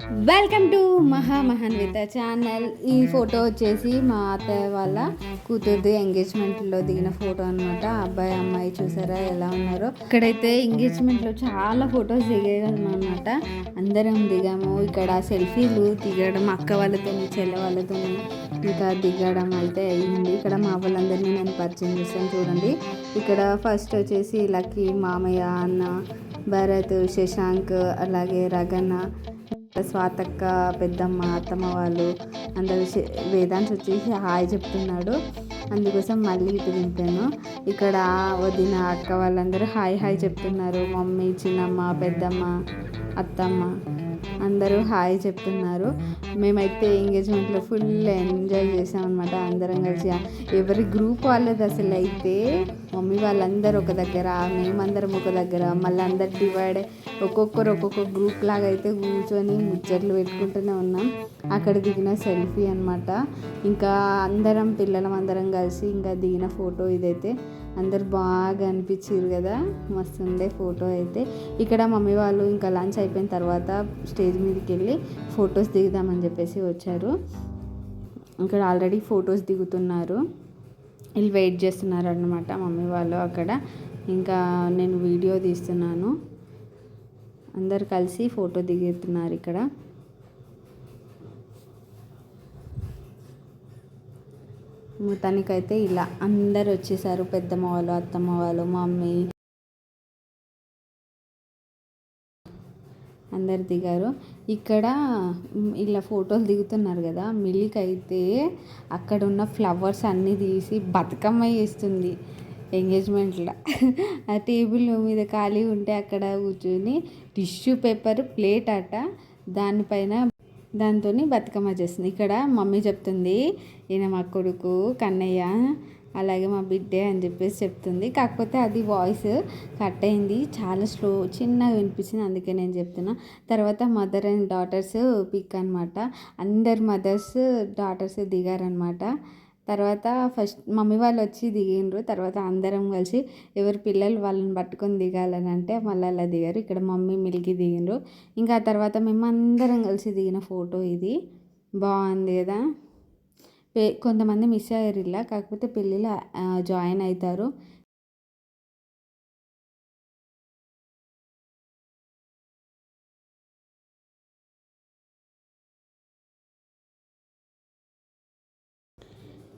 Welcome to Mahanvitha channel. ఈ photo వచ్చేసి మా అత్తయ్య వాళ్ళ కూతురుది ఎంగేజ్మెంట్లో దిగిన ఫోటో అనమాట. అబ్బాయి అమ్మాయి చూసారా ఎలా ఉన్నారో. ఇక్కడైతే ఎంగేజ్మెంట్లో చాలా ఫొటోస్ దిగాము అనమాట. అందరం దిగాము. ఇక్కడ సెల్ఫీలు దిగడం అక్క వాళ్ళతో చెల్లె వాళ్ళతో ఇంకా దిగడం అయితే అయింది. ఇక్కడ మా వాళ్ళందరినీ నేను పరిచయం చేస్తాను చూడండి. ఇక్కడ ఫస్ట్ వచ్చేసి లక్కీ, మామయ్య, అన్న, భరత్, శశాంక్, అలాగే రగన్న, స్వాతక్క, పెద్దమ్మ, అత్తమ్మ వాళ్ళు అందరూ. వేదాంత్ వచ్చేసి హాయ్ చెప్తున్నాడు, అందుకోసం మళ్ళీ ఇటు దింపాను. ఇక్కడ వదిన అక్క వాళ్ళందరూ హాయ్ చెప్తున్నారు. మమ్మీ, చిన్నమ్మ, పెద్దమ్మ, అత్తమ్మ అందరూ హాయ్ చెప్తున్నారు. మేమైతే ఎంగేజ్మెంట్లో ఫుల్ ఎంజాయ్ చేసామన్నమాట. అందరం కలిసి ఎవరి గ్రూప్ వాళ్ళది అసలు అయితే మమ్మీ వాళ్ళందరూ ఒక దగ్గర, మేమందరం ఒక దగ్గర, మళ్ళీ అందరు డివైడ్ ఒక్కొక్కరు ఒక్కొక్క గ్రూప్ లాగా అయితే కూర్చొని ముచ్చట్లు పెట్టుకుంటూనే ఉన్నాం. అక్కడ దిగిన సెల్ఫీ అనమాట. ఇంకా అందరం పిల్లలం అందరం కలిసి ఇంకా దిగిన ఫోటో ఇదైతే. అందరు బాగా అనిపించారు కదా, మస్తు ఉండే ఫోటో అయితే. ఇక్కడ మమ్మీ వాళ్ళు ఇంకా లంచ్ అయిపోయిన తర్వాత స్టేజ్ మీదకి వెళ్ళి ఫొటోస్ దిగుదామని చెప్పేసి వచ్చారు. ఇక్కడ ఆల్రెడీ ఫొటోస్ దిగుతున్నారు, వీళ్ళు వెయిట్ చేస్తున్నారు అన్నమాట మమ్మీ వాళ్ళు అక్కడ. ఇంకా నేను వీడియో తీస్తున్నాను. అందరు కలిసి ఫోటో దిగుతున్నారు ఇక్కడ. మొత్తానికైతే ఇలా అందరు వచ్చేసారు. పెద్దమ్మ వాళ్ళు, అత్తమ్మ వాళ్ళు, మమ్మీ అందరు దిగారు. ఇక్కడ ఇలా ఫోటోలు దిగుతున్నారు కదా. మిల్క్ అయితే అక్కడ ఉన్న ఫ్లవర్స్ అన్నీ తీసి బతుకమ్మ చేస్తుంది ఎంగేజ్మెంట్లో. ఆ టేబుల్ మీద ఖాళీ ఉంటే అక్కడ కూర్చొని టిష్యూ పేపర్ ప్లేట్ అట దానిపైన దాంతో బతుకమ్మ చేస్తుంది. ఇక్కడ మమ్మీ చెప్తుంది, ఈయన మా కొడుకు కన్నయ్య, అలాగే మా బిడ్డే అని చెప్పేసి చెప్తుంది. కాకపోతే అది వాయిస్ కట్ అయింది, చాలా చిన్నగా వినిపించింది, అందుకే నేను చెప్తున్నా. తర్వాత మదర్ అండ్ డాటర్స్ పిక్ అనమాట. అందరు మదర్స్ డాటర్స్ దిగారనమాట. తర్వాత ఫస్ట్ మమ్మీ వాళ్ళు వచ్చి దిగిండ్రు. తర్వాత అందరం కలిసి ఎవరి పిల్లలు వాళ్ళని పట్టుకొని దిగాలని అంటే మళ్ళీ అలా దిగారు. ఇక్కడ మమ్మీ మిల్కి దిగిండ్రు. ఇంకా ఆ తర్వాత మేము అందరం కలిసి దిగిన ఫోటో ఇది. బాగుంది కదా. కొంతమంది మిస్ అయ్యారు ఇలా, కాకపోతే పెళ్ళిలో జాయిన్ అవుతారు.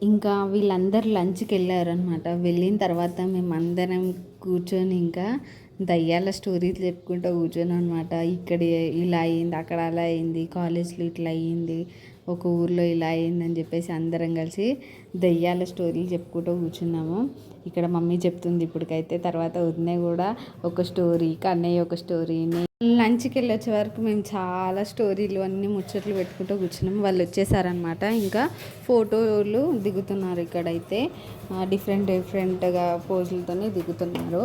ఇంకా వీళ్ళందరూ లంచ్కి వెళ్ళారనమాట. వెళ్ళిన తర్వాత మేమందరం కూర్చొని ఇంకా దయ్యాల స్టోరీలు చెప్పుకుంటూ కూర్చొని అనమాట. ఇక్కడ ఇలా అయింది, అక్కడ అలా అయింది, కాలేజ్లో ఇట్లా అయ్యింది, ఒక ఊర్లో ఇలా అయిందని చెప్పేసి అందరం కలిసి దయ్యాల స్టోరీలు చెప్పుకుంటూ కూర్చున్నాము. ఇక్కడ మమ్మీ చెప్తుంది ఇప్పటికైతే. తర్వాత వదిన కూడా ఒక స్టోరీ, కన్నయ్య ఒక స్టోరీ. లంచ్కి వెళ్ళి వచ్చే వరకు మేము చాలా స్టోరీలు అన్నీ ముచ్చట్లు పెట్టుకుంటూ కూర్చున్నాము. వాళ్ళు వచ్చేసారనమాట. ఇంకా ఫోటోలు దిగుతున్నారు. ఇక్కడైతే డిఫరెంట్గా పోజులతోనే దిగుతున్నారు.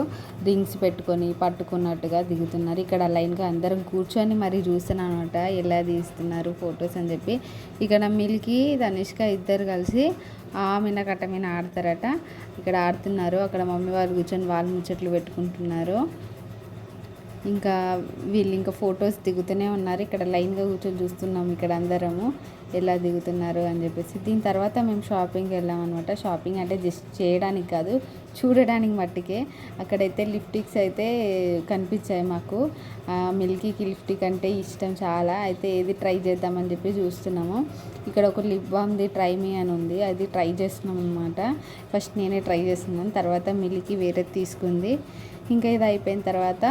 రింగ్స్ పెట్టుకొని పట్టుకున్నట్టుగా దిగుతున్నారు. ఇక్కడ లైన్గా అందరం కూర్చొని మరీ చూస్తున్నాం అనమాట ఎలా తీస్తున్నారు ఫొటోస్ అని చెప్పి. ఇక్కడ మిల్కి, తనిష్క ఇద్దరు కలిసి మీన కట్ట మీద ఆడతారట. ఇక్కడ ఆడుతున్నారు. అక్కడ మమ్మీ వాళ్ళు కూర్చొని వాళ్ళు ముచ్చట్లు పెట్టుకుంటున్నారు. ఇంకా వీళ్ళు ఇంకా ఫొటోస్ దిగుతూనే ఉన్నారు. ఇక్కడ లైన్గా కూర్చొని చూస్తున్నాము ఇక్కడ అందరము ఎలా దిగుతున్నారు అని చెప్పేసి. దీని తర్వాత మేము షాపింగ్కి వెళ్ళామన్నమాట. షాపింగ్ అంటే జస్ట్ చేయడానికి కాదు, చూడడానికి మట్టికే. అక్కడైతే లిప్స్టిక్స్ అయితే కనిపించాయి మాకు. మిల్కీకి లిప్స్టిక్ అంటే ఇష్టం చాలా. అయితే ఏది ట్రై చేద్దామని చెప్పి చూస్తున్నాము. ఇక్కడ ఒక లిప్ బామ్ది ట్రై మీ అని ఉంది, అది ట్రై చేస్తున్నాం అనమాట. ఫస్ట్ నేనే ట్రై చేస్తున్నాను, తర్వాత మిల్కీ వేరేది తీసుకుంది. ఇంకా ఇది అయిపోయిన తర్వాత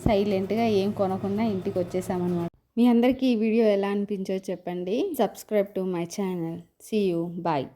సైలెంట్గా ఏం కొనకుండా ఇంటికి వచ్చేసామన్నమాట. మీ అందరికీ ఈ వీడియో ఎలా అనిపించో చెప్పండి. Subscribe to my channel. See you. Bye.